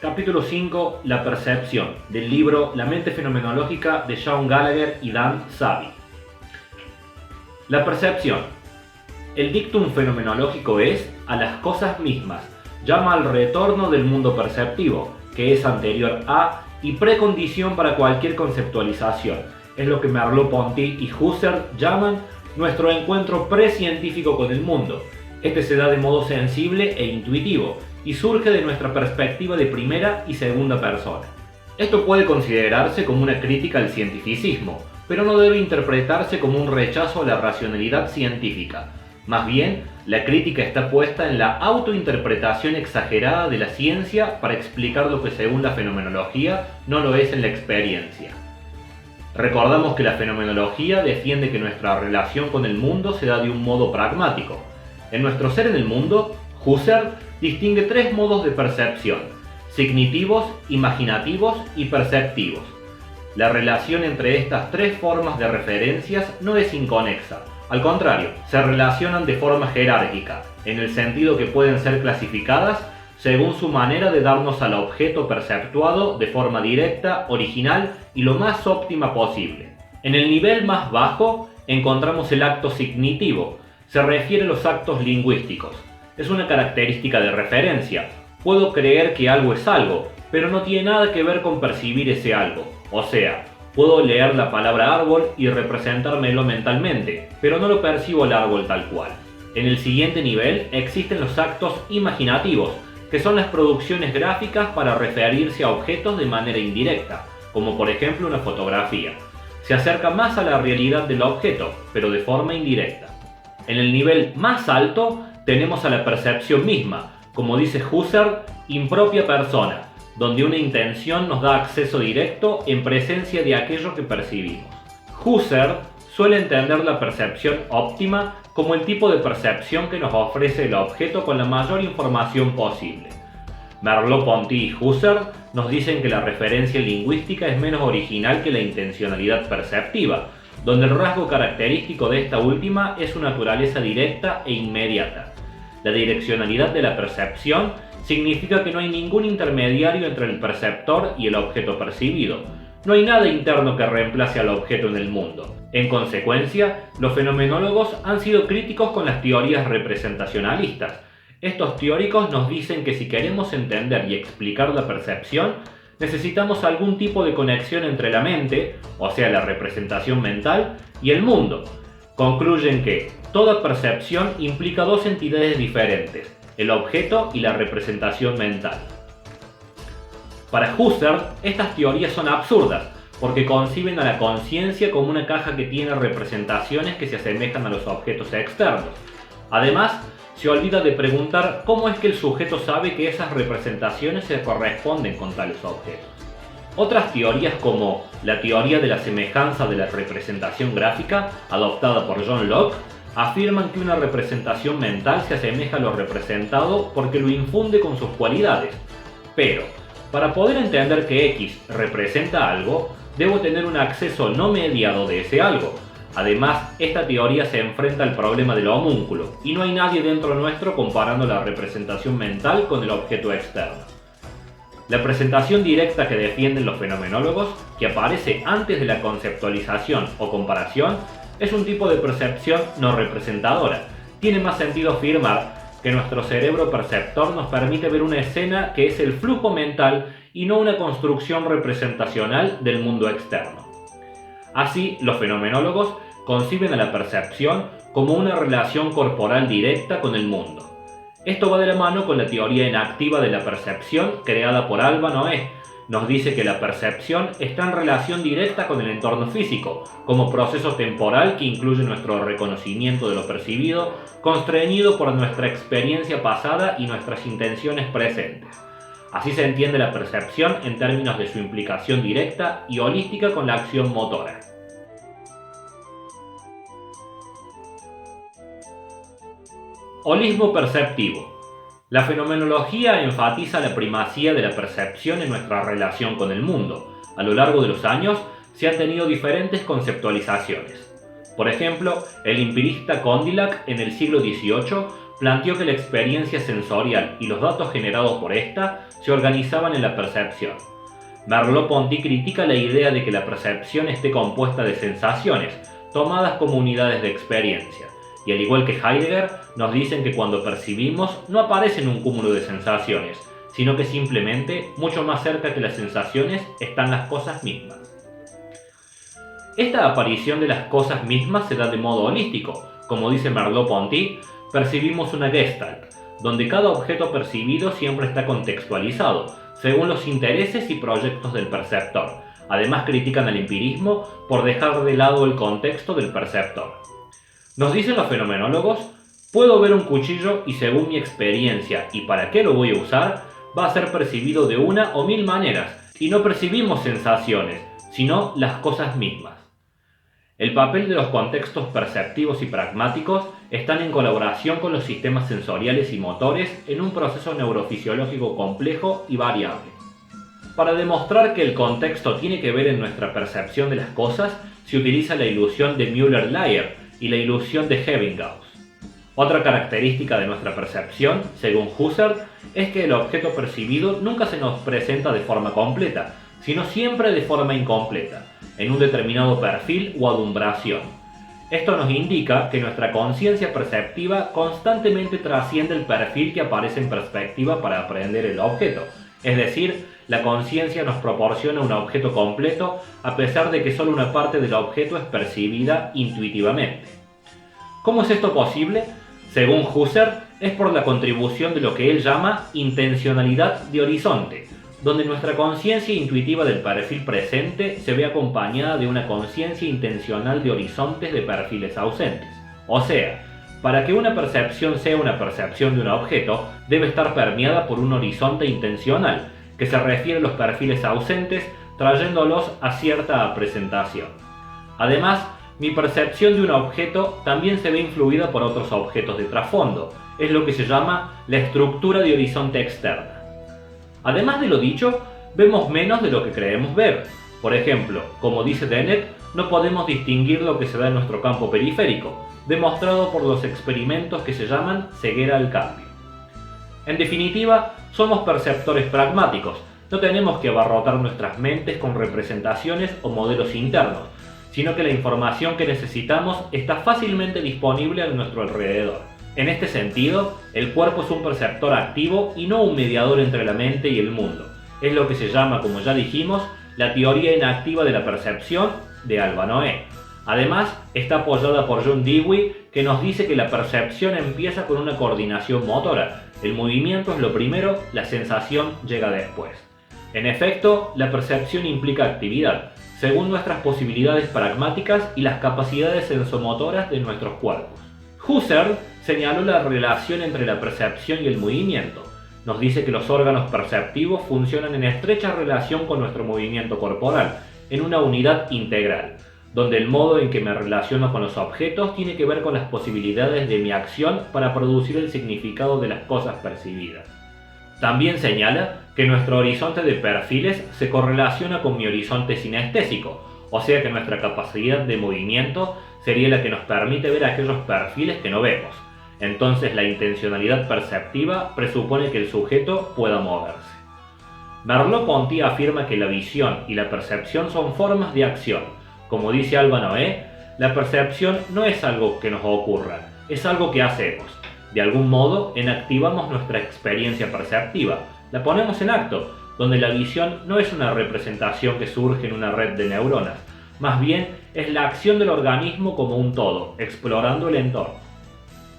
Capítulo 5. La percepción, del libro La mente fenomenológica de Sean Gallagher y Dan Savy. La percepción. El dictum fenomenológico es, a las cosas mismas, llama al retorno del mundo perceptivo, que es anterior a y precondición para cualquier conceptualización. Es lo que Merleau-Ponty y Husserl llaman nuestro encuentro precientífico con el mundo. Este se da de modo sensible e intuitivo, y surge de nuestra perspectiva de primera y segunda persona. Esto puede considerarse como una crítica al cientificismo, pero no debe interpretarse como un rechazo a la racionalidad científica. Más bien, la crítica está puesta en la autointerpretación exagerada de la ciencia para explicar lo que según la fenomenología no lo es en la experiencia. Recordamos que la fenomenología defiende que nuestra relación con el mundo se da de un modo pragmático. En nuestro ser en el mundo, Husserl distingue tres modos de percepción: cognitivos, imaginativos y perceptivos. La relación entre estas tres formas de referencias no es inconexa, al contrario, se relacionan de forma jerárquica, en el sentido que pueden ser clasificadas según su manera de darnos al objeto perceptuado de forma directa, original y lo más óptima posible. En el nivel más bajo encontramos el acto cognitivo, se refiere a los actos lingüísticos. Es una característica de referencia. Puedo creer que algo es algo, pero no tiene nada que ver con percibir ese algo. O sea, puedo leer la palabra árbol y representármelo mentalmente, pero no lo percibo el árbol tal cual. En el siguiente nivel existen los actos imaginativos, que son las producciones gráficas para referirse a objetos de manera indirecta, como por ejemplo una fotografía. Se acerca más a la realidad del objeto, pero de forma indirecta. En el nivel más alto tenemos a la percepción misma, como dice Husserl, impropia persona, donde una intención nos da acceso directo en presencia de aquello que percibimos. Husserl suele entender la percepción óptima como el tipo de percepción que nos ofrece el objeto con la mayor información posible. Merleau-Ponty y Husserl nos dicen que la referencia lingüística es menos original que la intencionalidad perceptiva, donde el rasgo característico de esta última es su naturaleza directa e inmediata. La direccionalidad de la percepción significa que no hay ningún intermediario entre el perceptor y el objeto percibido. No hay nada interno que reemplace al objeto en el mundo. En consecuencia, los fenomenólogos han sido críticos con las teorías representacionalistas. Estos teóricos nos dicen que si queremos entender y explicar la percepción, necesitamos algún tipo de conexión entre la mente, o sea la representación mental, y el mundo. Concluyen que toda percepción implica dos entidades diferentes, el objeto y la representación mental. Para Husserl, estas teorías son absurdas, porque conciben a la conciencia como una caja que tiene representaciones que se asemejan a los objetos externos. Además, se olvida de preguntar cómo es que el sujeto sabe que esas representaciones se corresponden con tales objetos. Otras teorías, como la teoría de la semejanza de la representación gráfica, adoptada por John Locke, afirman que una representación mental se asemeja a lo representado porque lo infunde con sus cualidades. Pero, para poder entender que X representa algo, debo tener un acceso no mediado de ese algo. Además, esta teoría se enfrenta al problema del homúnculo, y no hay nadie dentro nuestro comparando la representación mental con el objeto externo. La presentación directa que defienden los fenomenólogos, que aparece antes de la conceptualización o comparación, es un tipo de percepción no representadora. Tiene más sentido afirmar que nuestro cerebro perceptor nos permite ver una escena que es el flujo mental y no una construcción representacional del mundo externo. Así, los fenomenólogos conciben a la percepción como una relación corporal directa con el mundo. Esto va de la mano con la teoría inactiva de la percepción creada por Alba Noé. Nos dice que la percepción está en relación directa con el entorno físico, como proceso temporal que incluye nuestro reconocimiento de lo percibido, constreñido por nuestra experiencia pasada y nuestras intenciones presentes. Así se entiende la percepción en términos de su implicación directa y holística con la acción motora. Holismo perceptivo. La fenomenología enfatiza la primacía de la percepción en nuestra relación con el mundo. A lo largo de los años se han tenido diferentes conceptualizaciones. Por ejemplo, el empirista Condillac en el siglo XVIII planteó que la experiencia sensorial y los datos generados por esta se organizaban en la percepción. Merleau-Ponty critica la idea de que la percepción esté compuesta de sensaciones, tomadas como unidades de experiencia, y al igual que Heidegger, nos dicen que cuando percibimos no aparece en un cúmulo de sensaciones, sino que simplemente, mucho más cerca que las sensaciones, están las cosas mismas. Esta aparición de las cosas mismas se da de modo holístico. Como dice Merleau-Ponty, percibimos una Gestalt, donde cada objeto percibido siempre está contextualizado, según los intereses y proyectos del perceptor. Además critican al empirismo por dejar de lado el contexto del perceptor. Nos dicen los fenomenólogos, puedo ver un cuchillo y según mi experiencia y para qué lo voy a usar, va a ser percibido de una o mil maneras, y no percibimos sensaciones, sino las cosas mismas. El papel de los contextos perceptivos y pragmáticos están en colaboración con los sistemas sensoriales y motores en un proceso neurofisiológico complejo y variable. Para demostrar que el contexto tiene que ver en nuestra percepción de las cosas, se utiliza la ilusión de Müller-Lyer y la ilusión de Ebbinghaus. Otra característica de nuestra percepción, según Husserl, es que el objeto percibido nunca se nos presenta de forma completa, sino siempre de forma incompleta, en un determinado perfil o adumbración. Esto nos indica que nuestra conciencia perceptiva constantemente trasciende el perfil que aparece en perspectiva para aprehender el objeto, es decir, la conciencia nos proporciona un objeto completo a pesar de que solo una parte del objeto es percibida intuitivamente. ¿Cómo es esto posible? Según Husserl, es por la contribución de lo que él llama intencionalidad de horizonte, donde nuestra conciencia intuitiva del perfil presente se ve acompañada de una conciencia intencional de horizontes de perfiles ausentes. O sea, para que una percepción sea una percepción de un objeto, debe estar permeada por un horizonte intencional, que se refiere a los perfiles ausentes, trayéndolos a cierta presentación. Además, mi percepción de un objeto también se ve influida por otros objetos de trasfondo, es lo que se llama la estructura de horizonte externa. Además de lo dicho, vemos menos de lo que creemos ver. Por ejemplo, como dice Dennett, no podemos distinguir lo que se da en nuestro campo periférico, demostrado por los experimentos que se llaman ceguera al cambio. En definitiva, somos perceptores pragmáticos, no tenemos que abarrotar nuestras mentes con representaciones o modelos internos, sino que la información que necesitamos está fácilmente disponible a nuestro alrededor. En este sentido, el cuerpo es un perceptor activo y no un mediador entre la mente y el mundo. Es lo que se llama, como ya dijimos, la teoría inactiva de la percepción de Alba Noé. Además, está apoyada por John Dewey, que nos dice que la percepción empieza con una coordinación motora. El movimiento es lo primero, la sensación llega después. En efecto, la percepción implica actividad, según nuestras posibilidades pragmáticas y las capacidades sensomotoras de nuestros cuerpos. Husserl señaló la relación entre la percepción y el movimiento. Nos dice que los órganos perceptivos funcionan en estrecha relación con nuestro movimiento corporal, en una unidad integral, donde el modo en que me relaciono con los objetos tiene que ver con las posibilidades de mi acción para producir el significado de las cosas percibidas. También señala que nuestro horizonte de perfiles se correlaciona con mi horizonte sinestésico, o sea que nuestra capacidad de movimiento sería la que nos permite ver aquellos perfiles que no vemos. Entonces la intencionalidad perceptiva presupone que el sujeto pueda moverse. Merleau-Ponty afirma que la visión y la percepción son formas de acción. Como dice Alba Noé, la percepción no es algo que nos ocurra, es algo que hacemos. De algún modo, enactivamos nuestra experiencia perceptiva, la ponemos en acto, donde la visión no es una representación que surge en una red de neuronas, más bien es la acción del organismo como un todo, explorando el entorno.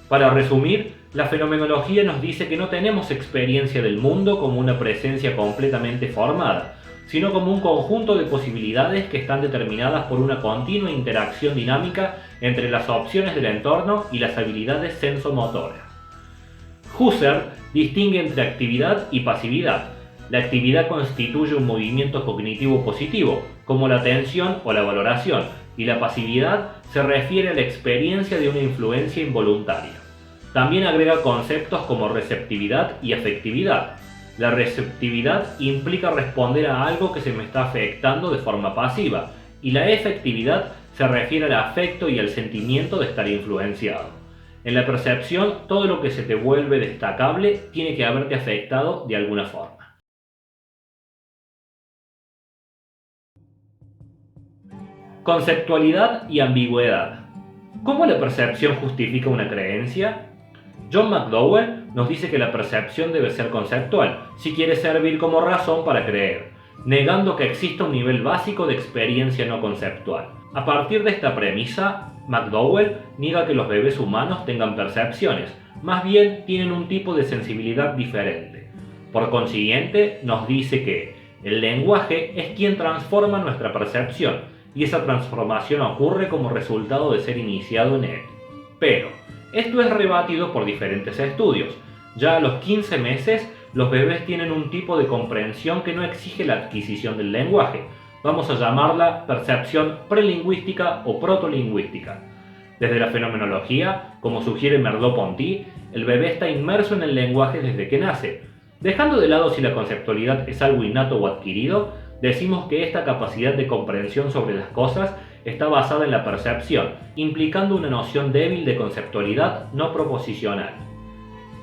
Para resumir, la fenomenología nos dice que no tenemos experiencia del mundo como una presencia completamente formada, sino como un conjunto de posibilidades que están determinadas por una continua interacción dinámica entre las opciones del entorno y las habilidades sensomotoras. Husserl distingue entre actividad y pasividad. La actividad constituye un movimiento cognitivo positivo, como la atención o la valoración, y la pasividad se refiere a la experiencia de una influencia involuntaria. También agrega conceptos como receptividad y afectividad. La receptividad implica responder a algo que se me está afectando de forma pasiva, y la efectividad se refiere al afecto y al sentimiento de estar influenciado. En la percepción, todo lo que se te vuelve destacable tiene que haberte afectado de alguna forma. Conceptualidad y ambigüedad. ¿Cómo la percepción justifica una creencia? John McDowell nos dice que la percepción debe ser conceptual, si quiere servir como razón para creer, negando que exista un nivel básico de experiencia no conceptual. A partir de esta premisa, McDowell niega que los bebés humanos tengan percepciones, más bien tienen un tipo de sensibilidad diferente. Por consiguiente, nos dice que el lenguaje es quien transforma nuestra percepción, y esa transformación ocurre como resultado de ser iniciado en él. Pero, esto es rebatido por diferentes estudios. Ya a los 15 meses, los bebés tienen un tipo de comprensión que no exige la adquisición del lenguaje. Vamos a llamarla percepción prelingüística o protolingüística. Desde la fenomenología, como sugiere Merleau-Ponty, el bebé está inmerso en el lenguaje desde que nace. Dejando de lado si la conceptualidad es algo innato o adquirido, decimos que esta capacidad de comprensión sobre las cosas está basada en la percepción, implicando una noción débil de conceptualidad no proposicional.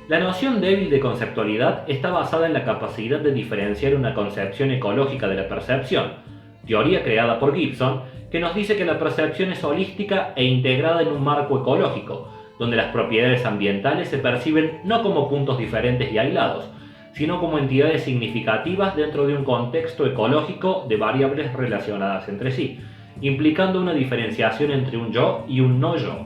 La noción débil de conceptualidad está basada en la capacidad de diferenciar una concepción ecológica de la percepción, teoría creada por Gibson, que nos dice que la percepción es holística e integrada en un marco ecológico, donde las propiedades ambientales se perciben no como puntos diferentes y aislados, sino como entidades significativas dentro de un contexto ecológico de variables relacionadas entre sí, implicando una diferenciación entre un yo y un no yo.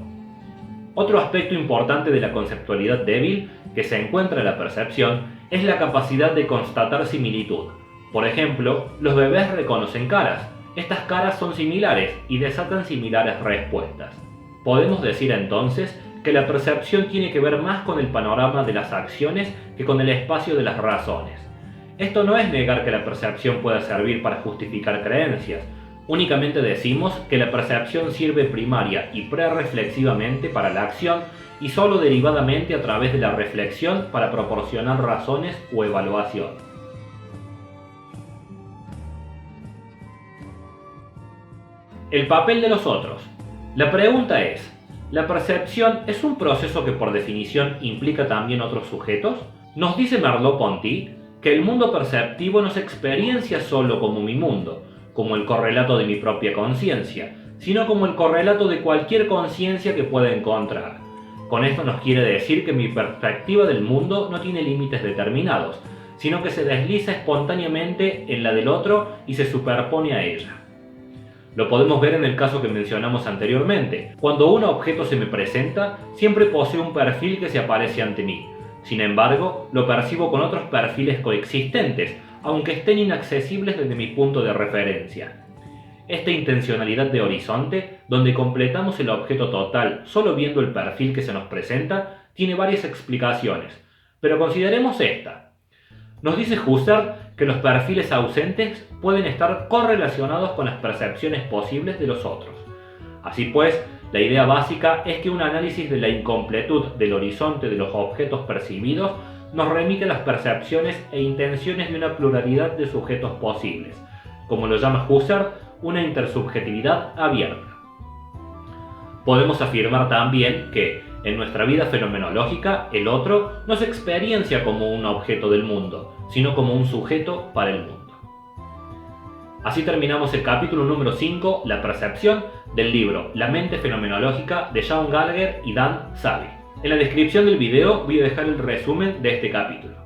Otro aspecto importante de la conceptualidad débil que se encuentra en la percepción es la capacidad de constatar similitud. Por ejemplo, los bebés reconocen caras. Estas caras son similares y desatan similares respuestas. Podemos decir entonces que la percepción tiene que ver más con el panorama de las acciones que con el espacio de las razones. Esto no es negar que la percepción pueda servir para justificar creencias, únicamente decimos que la percepción sirve primaria y prereflexivamente para la acción y solo derivadamente a través de la reflexión para proporcionar razones o evaluación. El papel de los otros. La pregunta es, ¿la percepción es un proceso que por definición implica también otros sujetos? Nos dice Merleau-Ponty que el mundo perceptivo no se experiencia solo como mi mundo, como el correlato de mi propia conciencia, sino como el correlato de cualquier conciencia que pueda encontrar. Con esto nos quiere decir que mi perspectiva del mundo no tiene límites determinados, sino que se desliza espontáneamente en la del otro y se superpone a ella. Lo podemos ver en el caso que mencionamos anteriormente. Cuando un objeto se me presenta, siempre posee un perfil que se aparece ante mí. Sin embargo, lo percibo con otros perfiles coexistentes, aunque estén inaccesibles desde mi punto de referencia. Esta intencionalidad de horizonte, donde completamos el objeto total solo viendo el perfil que se nos presenta, tiene varias explicaciones, pero consideremos esta. Nos dice Husserl que los perfiles ausentes pueden estar correlacionados con las percepciones posibles de los otros. Así pues, la idea básica es que un análisis de la incompletud del horizonte de los objetos percibidos nos remite a las percepciones e intenciones de una pluralidad de sujetos posibles, como lo llama Husserl, una intersubjetividad abierta. Podemos afirmar también que, en nuestra vida fenomenológica, el otro no se experiencia como un objeto del mundo, sino como un sujeto para el mundo. Así terminamos el capítulo número 5, la percepción, del libro La mente fenomenológica de Shaun Gallagher y Dan Savy. En la descripción del video voy a dejar el resumen de este capítulo.